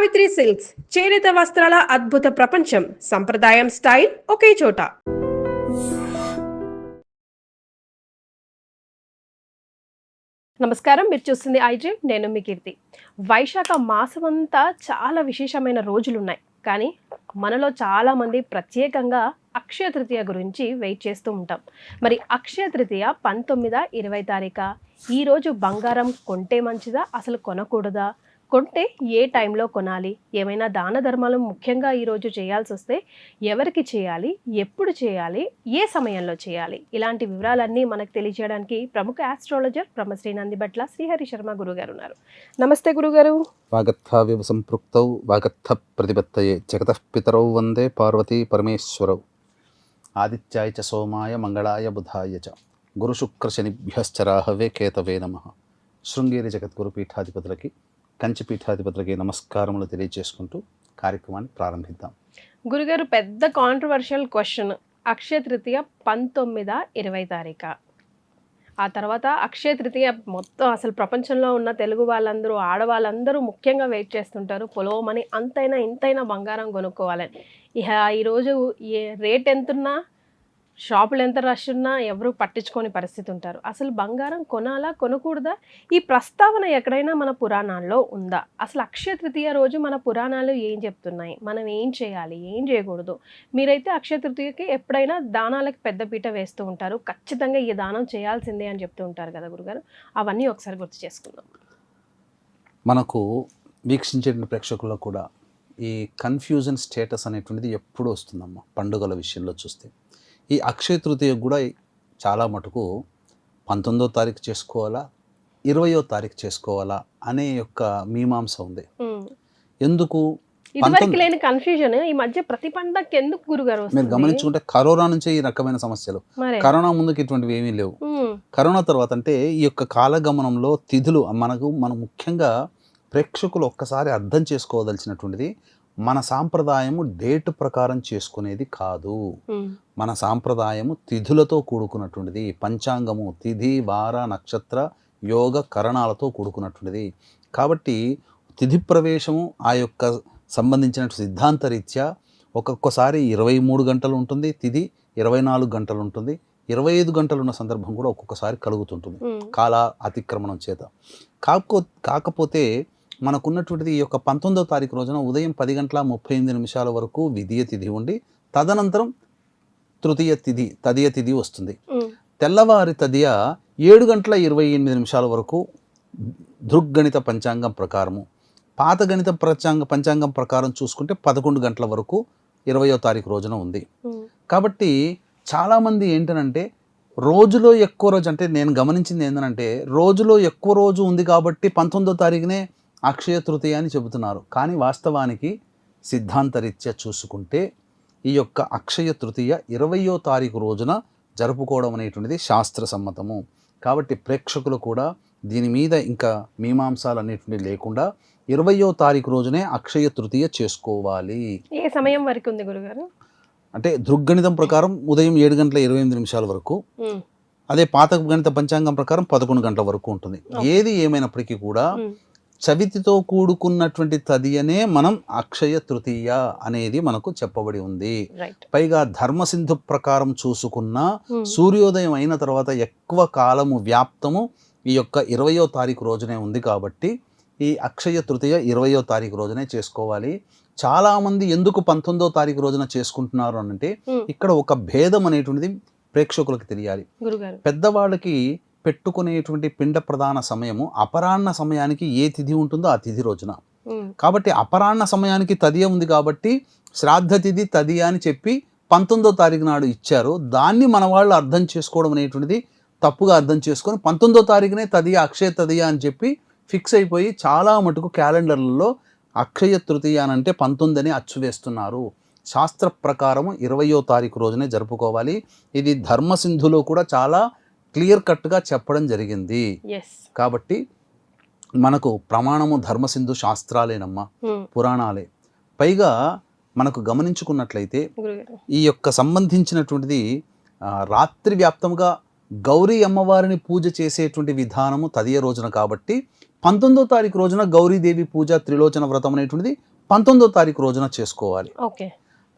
Savitri silks చేనేత వస్త్రాల అద్భుత ప్రపంచం. సంప్రదాయం స్టైల్ ఒకే చోట. నమస్కారం, మీరు చూస్తుంది ఐడ్రీమ్. నేను మీ కీర్తి. వైశాఖ మాసమంతా చాలా విశేషమైన రోజులున్నాయి, కానీ మనలో చాలామంది ప్రత్యేకంగా అక్షయ తృతీయ గురించి వెయిట్ చేస్తూ ఉంటాం. మరి అక్షయ తృతీయ 19, 20 తారీఖు. ఈరోజు బంగారం కొంటే మంచిదా, అసలు కొనకూడదా, కొంటే ఏ టైంలో కొనాలి, ఏమైనా దాన ధర్మాలు ముఖ్యంగా ఈరోజు చేయాల్సి వస్తే ఎవరికి చేయాలి, ఎప్పుడు చేయాలి, ఏ సమయంలో చేయాలి, ఇలాంటి వివరాలన్నీ మనకు తెలియజేయడానికి ప్రముఖ ఆస్ట్రాలజర్ బ్రహ్మశ్రీ నందిబట్ల శ్రీహరి శర్మ గురుగారు ఉన్నారు. నమస్తే గురుగారు. వాగర్థావివ సంపృక్తౌ వాగర్థ ప్రతిపత్తయే జగతః పితరౌ వందే పార్వతీ పరమేశ్వరౌ. ఆదిత్యాయ చ సోమాయ మంగళాయ బుధాయ చ గురు శుక్ర శనిభ్యశ్చ రాహవే కేతవే నమః. శృంగేరి జగద్గురు పీఠాధిపతులకి, కంచి పీఠాధిపతులకి నమస్కారములు తెలియజేసుకుంటూ కార్యక్రమాన్ని ప్రారంభిద్దాం. గురుగారు, పెద్ద కాంట్రవర్షియల్ క్వశ్చన్. అక్షయ తృతీయ 19, 20 తారీఖు. ఆ తర్వాత అక్షయ తృతీయ మొత్తం అసలు ప్రపంచంలో ఉన్న తెలుగు వాళ్ళందరూ, ఆడవాళ్ళందరూ ముఖ్యంగా వెయిట్ చేస్తుంటారు. పొలవమని అంతైనా ఇంతైనా బంగారం కొనుక్కోవాలని. ఈరోజు రేట్ ఎంతున్నా, షాపులు ఎంత రష్ ఉన్నా ఎవరు పట్టించుకోని పరిస్థితి ఉంటారు. అసలు బంగారం కొనాలా, కొనకూడదా, ఈ ప్రస్తావన ఎక్కడైనా మన పురాణాల్లో ఉందా? అసలు అక్షయ తృతీయ రోజు మన పురాణాలు ఏం చెప్తున్నాయి, మనం ఏం చేయాలి, ఏం చేయకూడదు? మీరైతే అక్షయ తృతీయకి ఎప్పుడైనా దానాలకు పెద్దపీట వేస్తూ ఉంటారు, ఖచ్చితంగా ఈ దానం చేయాల్సిందే అని చెప్తూ ఉంటారు కదా గురుగారు. అవన్నీ ఒకసారి గుర్తు చేసుకుందాం. మనకు వీక్షించే ప్రేక్షకుల్లో కూడా ఈ కన్ఫ్యూజన్ స్టేటస్ అనేటువంటిది ఎప్పుడు వస్తుందమ్మా పండుగల విషయంలో చూస్తే. ఈ అక్షయ తృతీయ కూడా చాలా మటుకు 19వ తారీఖు చేసుకోవాలా, 20వ తారీఖు చేసుకోవాలా అనే యొక్క మీమాంస ఉంది. ఎందుకు లేని కన్ఫ్యూజన్ ఈ మధ్య ప్రతి పండగకి ఎందుకు గురుగారు? మీరు గమనించుకుంటే కరోనా నుంచే ఈ రకమైన సమస్యలు. కరోనా ముందుకు ఇటువంటివి ఏమీ లేవు. కరోనా తర్వాత అంటే ఈ యొక్క కాలగమనంలో తిథులు మనం ముఖ్యంగా ప్రేక్షకులు ఒక్కసారి అర్థం చేసుకోవదలసినటువంటిది, మన సాంప్రదాయము డేట్ ప్రకారం చేసుకునేది కాదు. మన సాంప్రదాయము తిథులతో కూడుకున్నటువంటిది. పంచాంగము తిథి, వార, నక్షత్ర, యోగ, కరణాలతో కూడుకున్నటువంటిది. కాబట్టి తిథి ప్రవేశము ఆ యొక్క సంబంధించిన సిద్ధాంత రీత్యా ఒక్కొక్కసారి 23 గంటలు ఉంటుంది తిథి, 24 గంటలు ఉంటుంది, 25 గంటలు ఉన్న సందర్భం కూడా ఒక్కొక్కసారి కలుగుతుంటుంది కాల అతిక్రమణం చేత. కాకపోతే మనకున్నటువంటిది ఈ యొక్క 19వ తారీఖు రోజున ఉదయం 10:38 వరకు విధియ తిథి ఉండి, తదనంతరం తదియ తిథి వస్తుంది. తెల్లవారి తదియ 7:28 వరకు దృగ్గణిత పంచాంగం ప్రకారము, పాత గణిత పంచాంగం ప్రకారం చూసుకుంటే 11 గంటల వరకు 20వ తారీఖు రోజున ఉంది. కాబట్టి చాలామంది ఏంటనంటే రోజులో ఎక్కువ రోజు, అంటే నేను గమనించింది ఏంటంటే రోజులో ఎక్కువ రోజు ఉంది కాబట్టి 19వ తారీఖునే అక్షయ తృతీయ అని చెబుతున్నారు. కానీ వాస్తవానికి సిద్ధాంతరీత్యా చూసుకుంటే ఈ యొక్క అక్షయ తృతీయ 20వ తారీఖు రోజున జరుపుకోవడం అనేటువంటిది శాస్త్ర సమ్మతము. కాబట్టి ప్రేక్షకులు కూడా దీని మీద ఇంకా మీమాంసాలు అనేటువంటివి లేకుండా 20వ తారీఖు రోజునే అక్షయ తృతీయ చేసుకోవాలి. ఏ సమయం వరకు ఉంది గురుగారు? అంటే దృగ్గణితం ప్రకారం ఉదయం 7:28 వరకు, అదే పాత గణిత పంచాంగం ప్రకారం 11 గంటల వరకు ఉంటుంది. ఏది ఏమైనప్పటికీ కూడా చవితితో కూడుకున్నటువంటి తదియనే మనం అక్షయ తృతీయ అనేది మనకు చెప్పబడి ఉంది. పైగా ధర్మసింధు ప్రకారం చూసుకున్న సూర్యోదయం అయిన తర్వాత ఎక్కువ కాలము వ్యాప్తము ఈ యొక్క 20వ తారీఖు రోజునే ఉంది. కాబట్టి ఈ అక్షయ తృతీయ 20వ తారీఖు రోజునే చేసుకోవాలి. చాలా మంది ఎందుకు 19వ తారీఖు రోజున చేసుకుంటున్నారు అంటే ఇక్కడ ఒక భేదం అనేటువంటిది ప్రేక్షకులకు తెలియాలి. పెద్దవాళ్ళకి పెట్టుకునేటువంటి పిండ ప్రధాన సమయము అపరాహ్న సమయానికి ఏ తిథి ఉంటుందో ఆ తిథి రోజున. కాబట్టి అపరాహ్న సమయానికి తదియ ఉంది కాబట్టి శ్రాద్ధ తిథి తదియ అని చెప్పి 19వ తారీఖు నాడు ఇచ్చారు. దాన్ని మన వాళ్ళు అర్థం చేసుకోవడం అనేటువంటిది తప్పుగా అర్థం చేసుకొని 19వ తారీఖునే తదియ, అక్షయ తదియ అని చెప్పి ఫిక్స్ అయిపోయి చాలా మటుకు క్యాలెండర్లలో అక్షయ తృతీయ అంటే 19 అని అచ్చు వేస్తున్నారు. శాస్త్ర ప్రకారము 20వ తారీఖు రోజునే జరుపుకోవాలి. ఇది ధర్మసింధులో కూడా చాలా క్లియర్ కట్గా చెప్పడం జరిగింది. కాబట్టి మనకు ప్రమాణము ధర్మసింధు శాస్త్రాలేనమ్మా, పురాణాలే. పైగా మనకు గమనించుకున్నట్లయితే ఈ యొక్క సంబంధించినటువంటిది రాత్రి వ్యాప్తంగా గౌరీ అమ్మవారిని పూజ చేసేటువంటి విధానము తదియ రోజున కాబట్టి 19వ తారీఖు రోజున గౌరీదేవి పూజ త్రిలోచన వ్రతం అనేటువంటిది 19వ తారీఖు రోజున చేసుకోవాలి. ఓకే.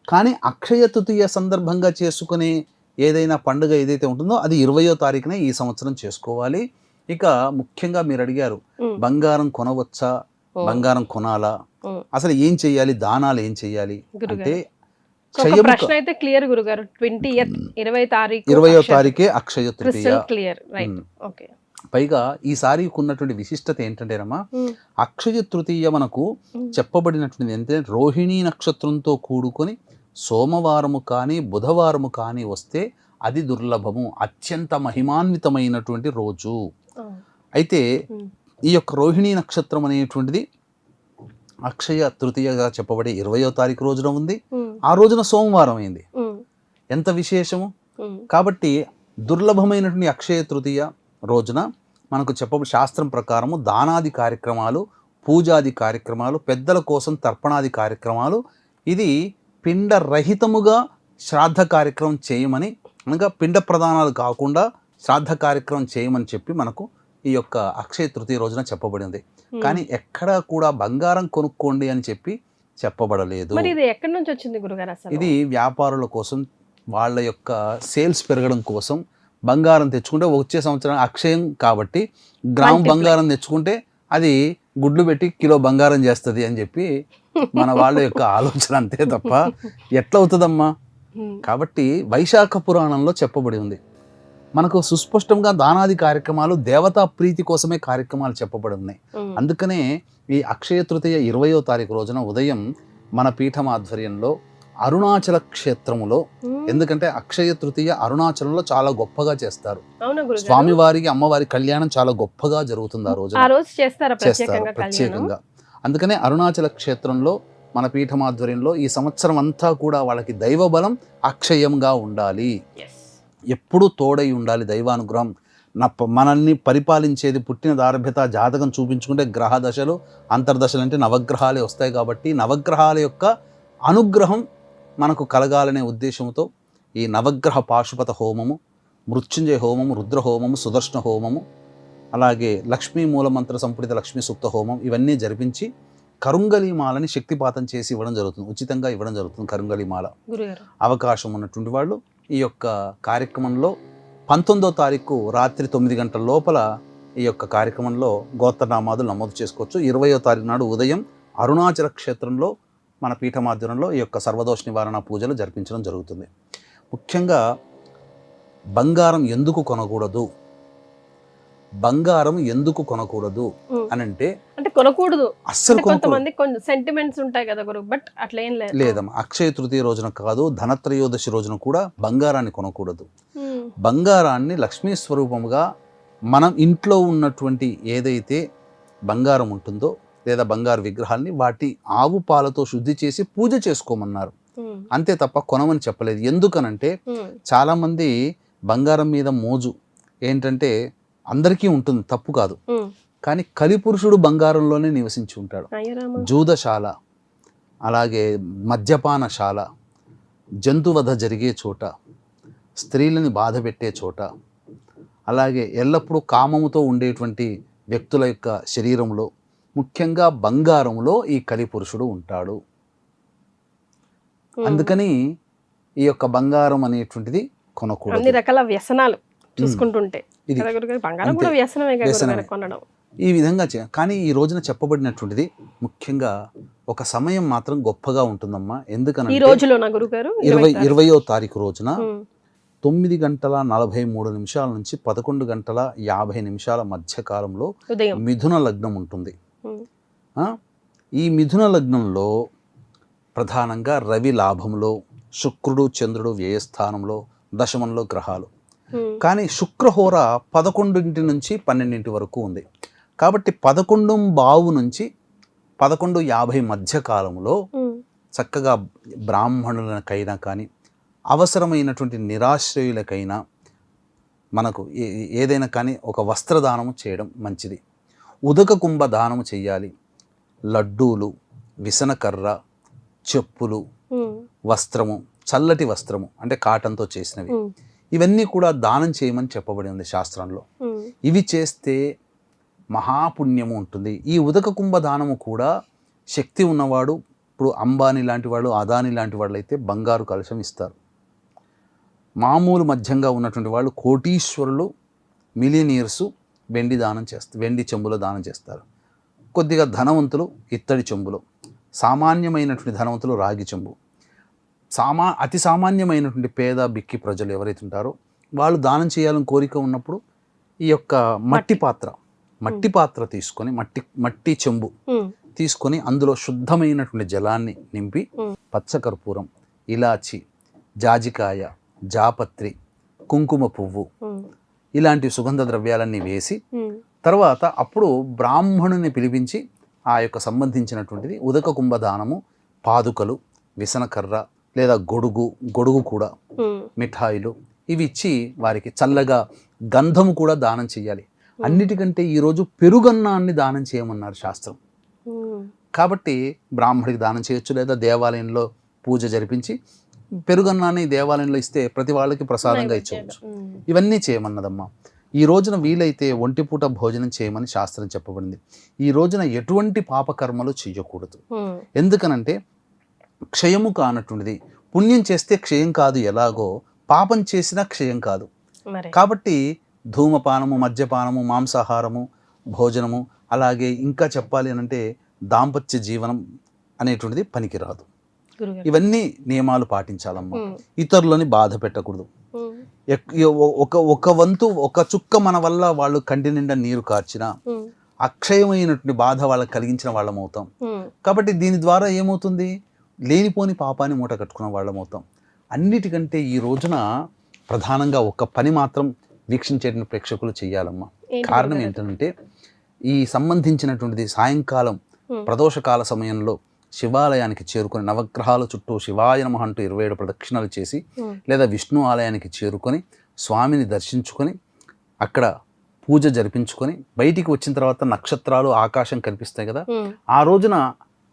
కానీ అక్షయ తృతీయ సందర్భంగా చేసుకునే ఏదైనా పండుగ ఏదైతే ఉంటుందో అది 20వ తారీఖునే ఈ సంవత్సరం చేసుకోవాలి. ఇక ముఖ్యంగా మీరు అడిగారు బంగారం కొనవచ్చా, బంగారం కొనాలా, అసలు ఏం చెయ్యాలి, దానాలు ఏం చెయ్యాలి అంటే ప్రశ్న అయితే క్లియర్ గురుగారు. 20వ తారీఖే Akshaya Tritiya. Clear, right. Okay. పైగా ఈసారి ఉన్నటువంటి విశిష్టత ఏంటంటేనమ్మా, అక్షయ తృతీయ మనకు చెప్పబడినటువంటి ఏంటంటే రోహిణీ నక్షత్రంతో కూడుకొని సోమవారము కానీ బుధవారము కానీ వస్తే అది దుర్లభము, అత్యంత మహిమాన్వితమైనటువంటి రోజు. అయితే ఈ యొక్క రోహిణీ నక్షత్రం అనేటువంటిది అక్షయ తృతీయగా చెప్పబడి 20వ తారీఖు రోజున ఉంది. ఆ రోజున సోమవారం అయింది. ఎంత విశేషము. కాబట్టి దుర్లభమైనటువంటి అక్షయ తృతీయ రోజున మనకు శాస్త్రం ప్రకారము దానాది కార్యక్రమాలు, పూజాది కార్యక్రమాలు, పెద్దల కోసం తర్పణాది కార్యక్రమాలు, ఇది పిండరహితముగా శ్రాద్ధ కార్యక్రమం చేయమని, అనగా పిండ ప్రదానాలు కాకుండా శ్రాద్ధ కార్యక్రమం చేయమని చెప్పి మనకు ఈ యొక్క అక్షయ తృతీయ రోజున చెప్పబడింది. కానీ ఎక్కడా కూడా బంగారం కొనుక్కోండి అని చెప్పి చెప్పబడలేదు. ఇది ఎక్కడి నుంచి వచ్చింది గురుగారు? ఇది వ్యాపారుల కోసం, వాళ్ళ యొక్క సేల్స్ పెరగడం కోసం బంగారం తెచ్చుకుంటే వచ్చే సంవత్సరం అక్షయం కాబట్టి గ్రామ్ బంగారం తెచ్చుకుంటే అది గుడ్లు పెట్టి కిలో బంగారం చేస్తుంది అని చెప్పి మన వాళ్ళ యొక్క ఆలోచన, అంతే తప్ప ఎట్లా అవుతుందమ్మా. కాబట్టి వైశాఖ పురాణంలో చెప్పబడి ఉంది మనకు సుస్పష్టంగా దానాది కార్యక్రమాలు, దేవతా ప్రీతి కోసమే కార్యక్రమాలు చెప్పబడి ఉన్నాయి. అందుకనే ఈ అక్షయ తృతీయ 20వ తారీఖు రోజున ఉదయం మన పీఠం ఆధ్వర్యంలో అరుణాచల క్షేత్రములో, ఎందుకంటే అక్షయ తృతీయ అరుణాచలంలో చాలా గొప్పగా చేస్తారు. స్వామివారికి అమ్మవారి కళ్యాణం చాలా గొప్పగా జరుగుతుంది ఆ రోజు, చేస్తారు ప్రత్యేకంగా. అందుకనే అరుణాచల క్షేత్రంలో మన పీఠం ఆధ్వర్యంలో ఈ సంవత్సరం అంతా కూడా వాళ్ళకి దైవ బలం అక్షయంగా ఉండాలి, ఎప్పుడూ తోడై ఉండాలి దైవానుగ్రహం. మనల్ని పరిపాలించేది పుట్టిన దారభ్యత జాతకం చూపించుకుంటే గ్రహ దశలు, అంతర్దశలు అంటే నవగ్రహాలే వస్తాయి. కాబట్టి నవగ్రహాల యొక్క అనుగ్రహం మనకు కలగాలనే ఉద్దేశంతో ఈ నవగ్రహ పాశుపత హోమము, మృత్యుంజయ హోమము, రుద్ర హోమము, సుదర్శన హోమము, అలాగే లక్ష్మీ మూలమంత్ర సంపుటిత లక్ష్మీ సూక్త హోమం ఇవన్నీ జరిపించి కరుంగలి మాలని శక్తిపాతం చేసి ఇవ్వడం జరుగుతుంది, ఉచితంగా ఇవ్వడం జరుగుతుంది. కరుంగలి మాల అవకాశం ఉన్నటువంటి వాళ్ళు ఈ యొక్క కార్యక్రమంలో 19వ తారీఖు రాత్రి 9 గంటల లోపల ఈ యొక్క కార్యక్రమంలో గోత్రనామాదులు నమోదు చేసుకోవచ్చు. 20వ తారీఖు నాడు ఉదయం అరుణాచల క్షేత్రంలో మన పీఠమాధ్వర్యంలో ఈ యొక్క సర్వదోష నివారణ పూజలు జరిపించడం జరుగుతుంది. ముఖ్యంగా బంగారం ఎందుకు కొనకూడదు, బంగారం ఎందుకు కొనకూడదు అని అంటే కొనకూడదు, అస్సలు కొంతమంది సెంటిమెంట్స్ ఉంటాయి కదా గురు, బట్ అట్లా ఏం లేదు. లేదమ్మా, అక్షయ తృతీయ రోజున కాదు, ధనత్రయోదశి రోజున కూడా బంగారాన్ని కొనకూడదు. బంగారాన్ని లక్ష్మీ స్వరూపముగా మనం ఇంట్లో ఉన్నటువంటి ఏదైతే బంగారం ఉంటుందో లేదా బంగారు విగ్రహాల్ని వాటి ఆవు పాలతో శుద్ధి చేసి పూజ చేసుకోమన్నారు, అంతే తప్ప కొనమని చెప్పలేదు. ఎందుకనంటే చాలా మంది బంగారం మీద మోజు ఏంటంటే అందరికీ ఉంటుంది, తప్పు కాదు. కానీ కలిపురుషుడు బంగారంలోనే నివసించి ఉంటాడు. జూదశాల, అలాగే మద్యపానశాల, జంతువధ జరిగే చోట, స్త్రీలని బాధ పెట్టే చోట, అలాగే ఎల్లప్పుడూ కామముతో ఉండేటువంటి వ్యక్తుల యొక్క శరీరంలో, ముఖ్యంగా బంగారంలో ఈ కలిపురుషుడు ఉంటాడు. అందుకని ఈ యొక్క బంగారం అనేటువంటిది కొనకూడదు. అన్ని రకాల వ్యసనాలు చూసుకుంటుంటే ఈ విధంగా కానీ ఈ రోజున చెప్పబడినటువంటిది ముఖ్యంగా ఒక సమయం మాత్రం గొప్పగా ఉంటుందమ్మా. ఎందుకనంటే 20వ తారీఖు రోజున 9 గంటల 43 నిమిషాల నుంచి 11 గంటల 50 నిమిషాల మధ్య కాలంలో మిథున లగ్నం ఉంటుంది. ఈ మిథున లగ్నంలో ప్రధానంగా రవి లాభంలో, శుక్రుడు చంద్రుడు వ్యయస్థానంలో, దశమంలో గ్రహాలు. కానీ శుక్రహోర 11 నుంచి 12 వరకు ఉంది. కాబట్టి 11:15 నుంచి 11:50 మధ్య కాలంలో చక్కగా బ్రాహ్మణులకైనా కానీ అవసరమైనటువంటి నిరాశ్రయులకైనా మనకు ఏదైనా కానీ ఒక వస్త్రదానము చేయడం మంచిది. ఉదక కుంభ దానము చేయాలి. లడ్డూలు, విసనకర్ర, చెప్పులు, వస్త్రము, చల్లటి వస్త్రము అంటే కాటన్తో చేసినవి, ఇవన్నీ కూడా దానం చేయమని చెప్పబడి ఉంది శాస్త్రంలో. ఇవి చేస్తే మహాపుణ్యము ఉంటుంది. ఈ ఉదక కుంభ దానము కూడా శక్తి ఉన్నవాడు, ఇప్పుడు అంబానీ లాంటి వాళ్ళు, అదానీ లాంటి వాళ్ళు అయితే బంగారు కలశం ఇస్తారు. మామూలు మధ్యంగా ఉన్నటువంటి వాళ్ళు, కోటీశ్వరులు, మిలియనీర్సు వెండి దానం చేస్తారు, వెండి చెంబులో దానం చేస్తారు. కొద్దిగా ధనవంతులు ఇత్తడి చెంబులో, సామాన్యమైనటువంటి ధనవంతులు రాగి చెంబు, అతి సామాన్యమైనటువంటి పేద బిక్కి ప్రజలు ఎవరైతే ఉంటారో వాళ్ళు దానం చేయాలని కోరిక ఉన్నప్పుడు ఈ యొక్క మట్టి పాత్ర తీసుకొని, మట్టి చెంబు తీసుకొని అందులో శుద్ధమైనటువంటి జలాన్ని నింపి పచ్చకర్పూరం, ఇలాచి, జాజికాయ, జాపత్రి, కుంకుమ పువ్వు ఇలాంటి సుగంధ ద్రవ్యాలన్నీ వేసి తర్వాత అప్పుడు బ్రాహ్మణుని పిలిపించి ఆ యొక్క సంబంధించినటువంటిది ఉదక కుంభదానము, పాదుకలు, విసనకర్ర లేదా గొడుగు కూడా, మిఠాయిలు ఇవి ఇచ్చి వారికి చల్లగా గంధము కూడా దానం చేయాలి. అన్నిటికంటే ఈరోజు పెరుగన్నాన్ని దానం చేయమన్నారు శాస్త్రం. కాబట్టి బ్రాహ్మడికి దానం చేయొచ్చు, లేదా దేవాలయంలో పూజ జరిపించి పెరుగన్నాన్ని దేవాలయంలో ఇస్తే ప్రతి వాళ్ళకి ప్రసాదంగా ఇచ్చవచ్చు. ఇవన్నీ చేయమన్నదమ్మా. ఈ రోజున వీలైతే ఒంటిపూట భోజనం చేయమని శాస్త్రం చెప్పబడింది. ఈ రోజున ఎటువంటి పాపకర్మలు చేయకూడదు. ఎందుకనంటే క్షయము కానటువంటిది. పుణ్యం చేస్తే క్షయం కాదు, ఎలాగో పాపం చేసినా క్షయం కాదు. కాబట్టి ధూమపానము, మద్యపానము, మాంసాహారము, భోజనము, అలాగే ఇంకా చెప్పాలి అనంటే దాంపత్య జీవనం అనేటువంటిది పనికిరాదు. ఇవన్నీ నియమాలు పాటించాలమ్మా. ఇతరులని బాధ పెట్టకూడదు. ఒక వంతు, ఒక చుక్క మన వల్ల వాళ్ళు కంటి నిండా నీరు కార్చినా అక్షయమైనటువంటి బాధ వాళ్ళకి కలిగించిన వాళ్ళం అవుతాం. కాబట్టి దీని ద్వారా ఏమవుతుంది, లేనిపోని పాపాన్ని మూట కట్టుకున్న వాళ్ళం అవుతాం. అన్నిటికంటే ఈ రోజున ప్రధానంగా ఒక పని మాత్రం వీక్షించేటువంటి ప్రేక్షకులు చేయాలమ్మా. కారణం ఏంటంటే ఈ సంబంధించినటువంటిది సాయంకాలం ప్రదోషకాల సమయంలో శివాలయానికి చేరుకొని నవగ్రహాల చుట్టూ శివాయ నమః అంటూ 27 ప్రదక్షిణలు చేసి, లేదా విష్ణు ఆలయానికి చేరుకొని స్వామిని దర్శించుకొని అక్కడ పూజ జరిపించుకొని బయటికి వచ్చిన తర్వాత నక్షత్రాలు, ఆకాశం కనిపిస్తాయి కదా, ఆ రోజున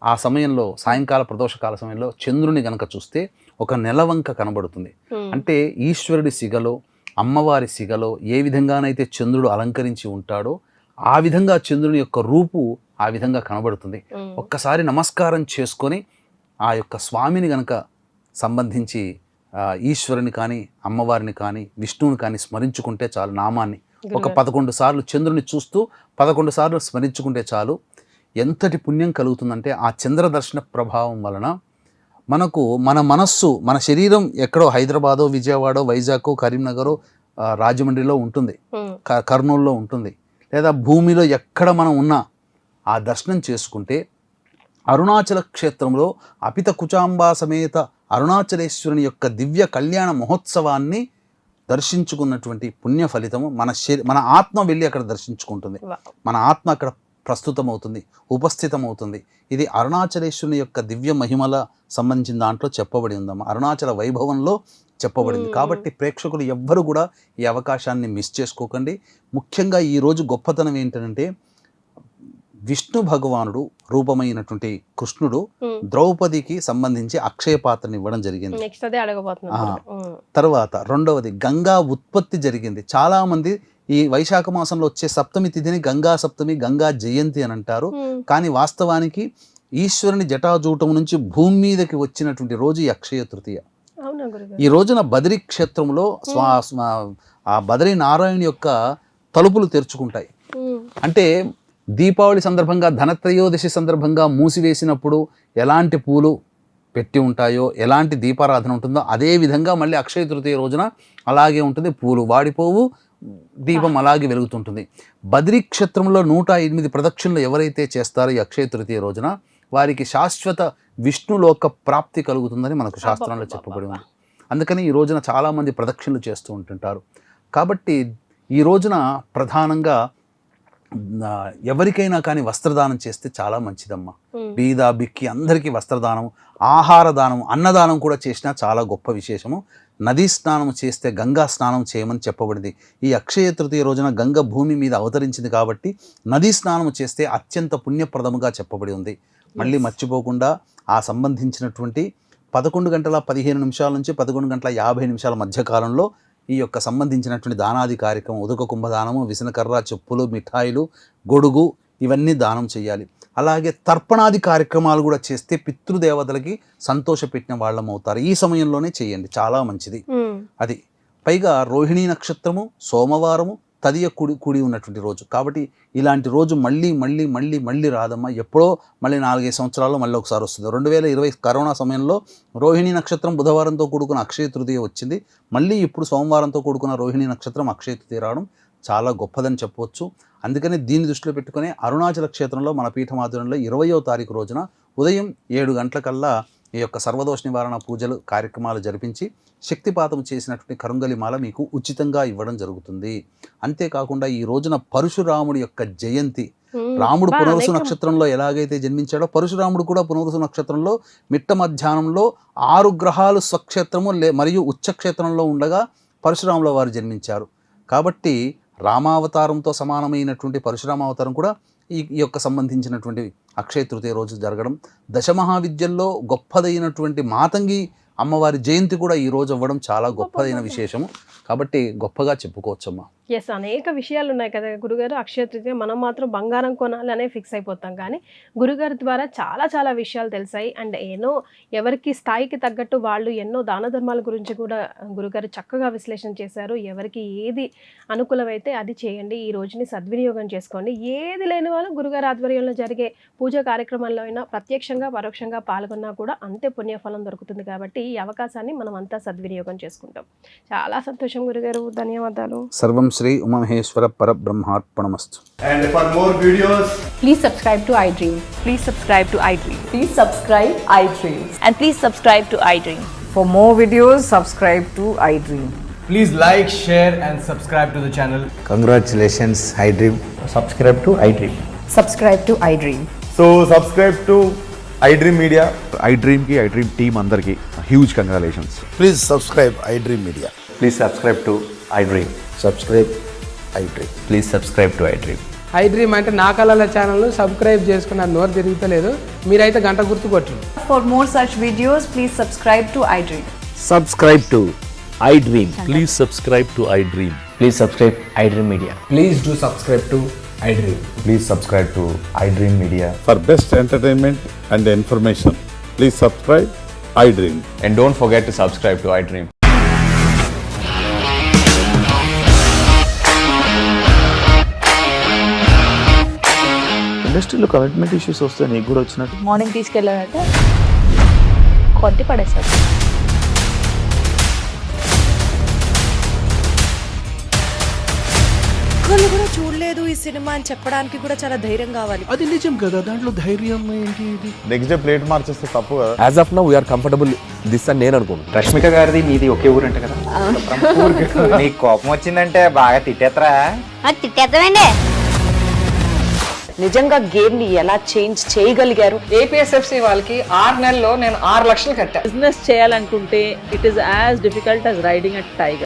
ఆ సమయంలో సాయంకాల ప్రదోషకాల సమయంలో చంద్రుని గనక చూస్తే ఒక నెలవంక కనబడుతుంది. అంటే ఈశ్వరుడి సిగలో, అమ్మవారి సిగలో ఏ విధంగానైతే చంద్రుడు అలంకరించి ఉంటాడో ఆ విధంగా చంద్రుని యొక్క రూపు ఆ విధంగా కనబడుతుంది. ఒక్కసారి నమస్కారం చేసుకొని ఆ యొక్క స్వామిని గనక సంబంధించి ఈశ్వరుని కానీ, అమ్మవారిని కానీ, విష్ణువుని కానీ స్మరించుకుంటే చాలు. నామాన్ని ఒక 11 సార్లు చంద్రుని చూస్తూ 11 సార్లు స్మరించుకుంటే చాలు. ఎంతటి పుణ్యం కలుగుతుందంటే ఆ చంద్ర దర్శన ప్రభావం వలన మనకు మన మనస్సు, మన శరీరం ఎక్కడో హైదరాబాదో, విజయవాడో, వైజాగో, కరీంనగరో, రాజమండ్రిలో ఉంటుంది, కర్నూలులో ఉంటుంది, లేదా భూమిలో ఎక్కడ మనం ఉన్నా ఆ దర్శనం చేసుకుంటే అరుణాచల క్షేత్రంలో అపిత కుచాంబా సమేత అరుణాచలేశ్వరుని యొక్క దివ్య కళ్యాణ మహోత్సవాన్ని దర్శించుకున్నటువంటి పుణ్య ఫలితము మన ఆత్మ వెళ్ళి అక్కడ దర్శించుకుంటుంది. మన ఆత్మ అక్కడ ప్రస్తుతమవుతుంది, ఉపస్థితమవుతుంది. ఇది అరుణాచలేశ్వరుని యొక్క దివ్య మహిమల సంబంధించిన దాంట్లో చెప్పబడి ఉందమ్మా. అరుణాచల వైభవంలో చెప్పబడింది. కాబట్టి ప్రేక్షకులు ఎవ్వరు కూడా ఈ అవకాశాన్ని మిస్ చేసుకోకండి. ముఖ్యంగా ఈరోజు గొప్పతనం ఏంటంటే విష్ణు భగవానుడు రూపమైనటువంటి కృష్ణుడు ద్రౌపదికి సంబంధించి అక్షయ పాత్రని ఇవ్వడం జరిగింది. తర్వాత రెండవది గంగా ఉత్పత్తి జరిగింది. చాలా మంది ఈ వైశాఖ మాసంలో వచ్చే సప్తమి తిథిని గంగా సప్తమి, గంగా జయంతి అని అంటారు. కానీ వాస్తవానికి ఈశ్వరుని జటాజూటం నుంచి భూమి మీదకి వచ్చినటువంటి రోజు ఈ అక్షయ తృతీయ. ఈ రోజున బదరీ క్షేత్రంలో ఆ బదరీ నారాయణ యొక్క తలుపులు తెరుచుకుంటాయి. అంటే దీపావళి సందర్భంగా, ధనత్రయోదశి సందర్భంగా మూసివేసినప్పుడు ఎలాంటి పూలు పెట్టి ఉంటాయో, ఎలాంటి దీపారాధన ఉంటుందో అదే విధంగా మళ్ళీ అక్షయ తృతీయ రోజున అలాగే ఉంటుంది. పూలు వాడిపోవు, దీపం అలాగే వెలుగుతుంటుంది. బదరీ క్షేత్రంలో 108 ప్రదక్షిణలు ఎవరైతే చేస్తారో ఈ అక్షయ తృతీయ రోజున వారికి శాశ్వత విష్ణులోక ప్రాప్తి కలుగుతుందని మనకు శాస్త్రంలో చెప్పబడి ఉంది. అందుకని ఈ రోజున చాలామంది ప్రదక్షిణలు చేస్తూ ఉంటుంటారు. కాబట్టి ఈ రోజున ప్రధానంగా ఎవరికైనా కానీ వస్త్రదానం చేస్తే చాలా మంచిదమ్మా. బీద బిక్కి అందరికీ వస్త్రదానం, ఆహార దానం, అన్నదానం కూడా చేసినా చాలా గొప్ప విశేషము. నదీ స్నానం చేస్తే గంగా స్నానం చేయమని చెప్పబడింది. ఈ అక్షయ తృతీయ రోజున గంగ భూమి మీద అవతరించింది కాబట్టి నదీ స్నానం చేస్తే అత్యంత పుణ్యప్రదముగా చెప్పబడి ఉంది. మళ్ళీ మర్చిపోకుండా ఆ సంబంధించినటువంటి 11:15 నుంచి 11:50 మధ్య కాలంలో ఈ యొక్క సంబంధించినటువంటి దానాది కార్యక్రమం ఉదక కుంభదానము, విసనకర్ర, చెప్పులు, మిఠాయిలు, గొడుగు ఇవన్నీ దానం చేయాలి. అలాగే తర్పణాది కార్యక్రమాలు కూడా చేస్తే పితృదేవతలకి సంతోషపెట్టిన వాళ్ళం అవుతారు. ఈ సమయంలోనే చేయండి, చాలా మంచిది. అది పైగా రోహిణీ నక్షత్రము, సోమవారము, తదియ కూడి ఉన్నటువంటి రోజు కాబట్టి ఇలాంటి రోజు మళ్ళీ రాదమ్మా. ఎప్పుడో మళ్ళీ 4-5 సంవత్సరాల్లో మళ్ళీ ఒకసారి వస్తుంది. 2020 కరోనా సమయంలో రోహిణీ నక్షత్రం బుధవారంతో కూడుకున్న అక్షయ తృతీయ వచ్చింది. మళ్ళీ ఇప్పుడు సోమవారంతో కూడుకున్న రోహిణీ నక్షత్రం అక్షయ తృతీయ రావడం చాలా గొప్పదని చెప్పవచ్చు. అందుకని దీన్ని దృష్టిలో పెట్టుకుని అరుణాచల క్షేత్రంలో మన పీఠమాధ్వర్యంలో 20వ తారీఖు రోజున ఉదయం 7 గంటలకల్లా ఈ యొక్క సర్వదోష నివారణ పూజలు కార్యక్రమాలు జరిపించి శక్తిపాతం చేసినటువంటి కరుంగలిమాల మీకు ఉచితంగా ఇవ్వడం జరుగుతుంది. అంతేకాకుండా ఈ రోజున పరశురాముడి యొక్క జయంతి. రాముడు పునరుసు నక్షత్రంలో ఎలాగైతే జన్మించాడో పరశురాముడు కూడా పునరుసు నక్షత్రంలో మిట్ట మధ్యాహ్నంలో 6 గ్రహాలు స్వక్షేత్రము మరియు ఉచ్చక్షేత్రంలో ఉండగా పరశురాముల వారు జన్మించారు. కాబట్టి రామావతారంతో సమానమైనటువంటి పరశురామావతారం కూడా ఈ యొక్క సంబంధించినటువంటి అక్షయ తృతీయ రోజు జరగడం. దశమహావిద్యల్లో గొప్పదైనటువంటి మాతంగి అమ్మవారి జయంతి కూడా ఈ రోజు అవ్వడం చాలా గొప్పదైన విశేషము. కాబట్టి గొప్పగా చెప్పుకోవచ్చమ్మా. ఎస్, అనేక విషయాలు ఉన్నాయి కదా గురుగారు. అక్షయ తృతీయ మనం మాత్రం బంగారం కొనాలి అనే ఫిక్స్ అయిపోతాం, కానీ గురుగారి ద్వారా చాలా విషయాలు తెలిసాయి. అండ్ ఎవరికి స్థాయికి తగ్గట్టు వాళ్ళు ఎన్నో దాన ధర్మాల గురించి కూడా గురుగారు చక్కగా విశ్లేషణ చేశారు. ఎవరికి ఏది అనుకూలమైతే అది చేయండి, ఈ రోజుని సద్వినియోగం చేసుకోండి. ఏది లేని వాళ్ళు గురుగారి ఆధ్వర్యంలో జరిగే పూజా కార్యక్రమాల్లో అయినా ప్రత్యక్షంగా పరోక్షంగా పాల్గొన్నా కూడా అంతే పుణ్యఫలం దొరుకుతుంది. కాబట్టి ఈ అవకాశాన్ని మనం అంతా సద్వినియోగం చేసుకుంటాం. చాలా సంతోషం గురుగారు, ధన్యవాదాలు. సర్వం Shri Umamaheshwara పరబ్రహ్మార్పణమస్తు. And for more videos, Please subscribe to iDream. Please subscribe to iDream. Please subscribe iDream. And please subscribe to iDream. For more videos, subscribe to iDream. please like, share and subscribe to the channel. Congratulations, iDream. Subscribe to iDream. Subscribe to iDream. So subscribe to iDream Media. iDream की iDream team अंदर की huge congratulations. Please subscribe iDream Media. Please subscribe to iDream. Subscribe iDream. Please subscribe to iDream. iDream అంటే నా కళల channel subscribe చేసుకున్న నోరు తిరుగుతలేదు, మీరైతే గంట గుర్తు కొట్టండి. For more such videos, please subscribe to iDream. Subscribe to iDream. Please subscribe to iDream. Please subscribe iDream Media. Please do subscribe to iDream. Please subscribe to iDream Media. For best entertainment and information, please subscribe iDream. And don't forget to subscribe to iDream. ఇండస్ట్రీలో commitment issues వస్తే నీకు కూడా వచ్చినట్టు morning తీసుకెళ్ళాడంటే కొట్టి పడేశాడు. ఒక్కళ్ళు కూడా చూడలేదు ఈ సినిమా అని చెప్పడానికి కూడా చాలా ధైర్యం కావాలి. అది నిజం కదా, దాంట్లో ధైర్యం ఏంటి? నెక్స్ట్ డే ప్లేట్ మార్చేస్తే తప్పు కదా. As of now, we are comfortable this అని నేను అనుకుంటున్నాను. రష్మిక గారిది మీది ఒకే ఊరంట కదా. నీకు కోపం వచ్చిందంటే బాగా తిట్టేత్తరా? తిట్టేద్దామండి. నిజంగా గేమ్ ని ఎలా చేంజ్ చేయగలిగారు? ఏపీఎస్ఎఫ్సి వాళ్ళకి 6 నెలల్లో నేను 6 లక్షలు కట్టా. బిజినెస్ చేయాలనుకుంటే it is as difficult as riding a tiger.